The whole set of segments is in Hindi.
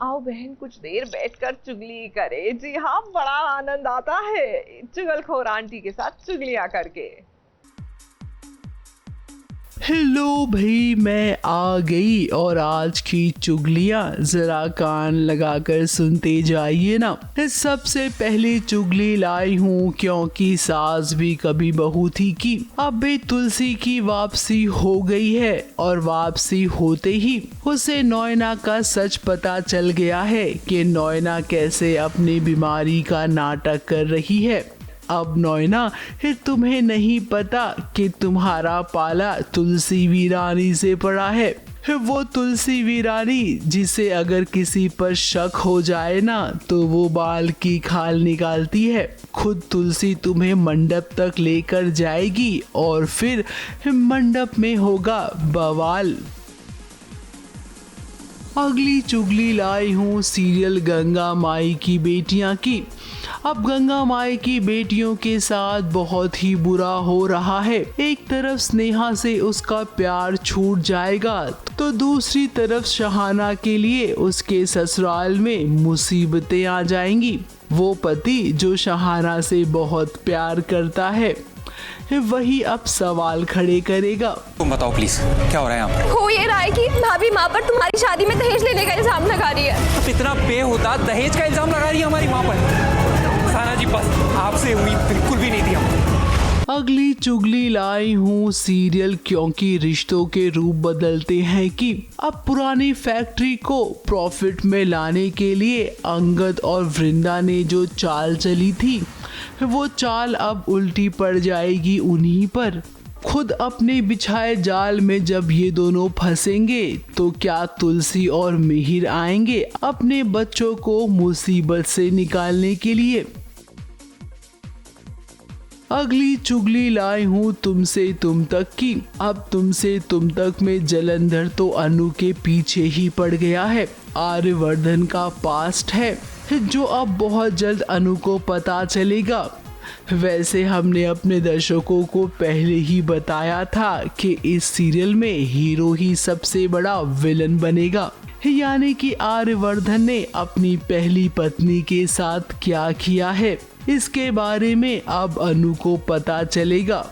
आओ बहन कुछ देर बैठकर चुगली करे। जी हाँ, बड़ा आनंद आता है चुगलखोर आंटी के साथ चुगलियां करके। हेलो भाई, मैं आ गई और आज की चुगलियाँ जरा कान लगाकर सुनते जाइए ना। सबसे पहले चुगली लाई हूँ क्योंकि सास भी कभी बहू थी कि अब भी तुलसी की वापसी हो गई है और वापसी होते ही उसे नोएना का सच पता चल गया है कि नोएना कैसे अपनी बीमारी का नाटक कर रही है। अब नोएना, तुम्हें नहीं पता कि तुम्हारा पाला तुलसी वीरानी से पड़ा है। वो तुलसी वीरानी जिसे अगर किसी पर शक हो जाए ना तो वो बाल की खाल निकालती है। खुद तुलसी तुम्हें मंडप तक लेकर जाएगी और फिर मंडप में होगा बवाल। अगली चुगली लाई हूँ सीरियल गंगा माई की बेटियां की। अब गंगा माई की बेटियों के साथ बहुत ही बुरा हो रहा है। एक तरफ स्नेहा से उसका प्यार छूट जाएगा तो दूसरी तरफ शहाना के लिए उसके ससुराल में मुसीबतें आ जाएंगी। वो पति जो शहाना से बहुत प्यार करता है वही अब सवाल खड़े करेगा। तुम बताओ प्लीज क्या हो रहा है यहाँ पर? हो ये रहा है कि भाभी माँ पर तुम्हारी शादी में दहेज लेने का इल्जाम लगा रही है। अब इतना बेहुदा दहेज का इल्जाम लगा रही है हमारी माँ पर। साना जी बस, आपसे उम्मीद बिल्कुल भी नहीं थी हमको। अगली चुगली लाई हूँ सीरियल क्योंकि रिश्तों के रूप बदलते हैं कि अब पुरानी फैक्ट्री को प्रॉफिट में लाने के लिए अंगद और वृंदा ने जो चाल चली थी वो चाल अब उल्टी पड़ जाएगी उन्हीं पर। खुद अपने बिछाए जाल में जब ये दोनों फंसेंगे तो क्या तुलसी और मिहिर आएंगे अपने बच्चों को मुसीबत से निकालने के लिए। अगली चुगली लाई हूँ तुमसे तुम तक की। अब तुमसे तुम तक में जलंधर तो अनु के पीछे ही पड़ गया है। आर्यवर्धन का पास्ट है जो अब बहुत जल्द अनु को पता चलेगा। वैसे हमने अपने दर्शकों को पहले ही बताया था कि इस सीरियल में हीरो ही सबसे बड़ा विलन बनेगा, यानी कि आर्यवर्धन ने अपनी पहली पत्नी के साथ क्या किया है इसके बारे में अब अनु को पता चलेगा।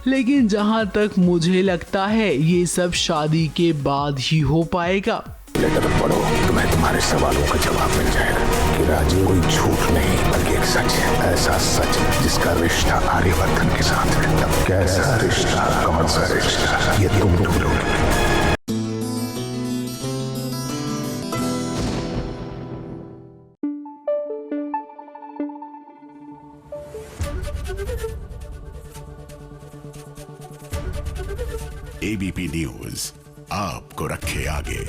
लेकिन जहां तक मुझे लगता है ये सब शादी के बाद ही हो पाएगा। लेटर पढ़ो, तुम्हें तुम्हारे सवालों का जवाब मिल जाएगा कि राजीव कोई झूठ नहीं बल्कि एक सच है। ऐसा सच जिसका रिश्ता आर्यवर्धन के साथ है। तब कैसा रिश्ता, कौन सा रिश्ता, ये तुम ढूंढोगे। एबीपी न्यूज आपको रखे आगे।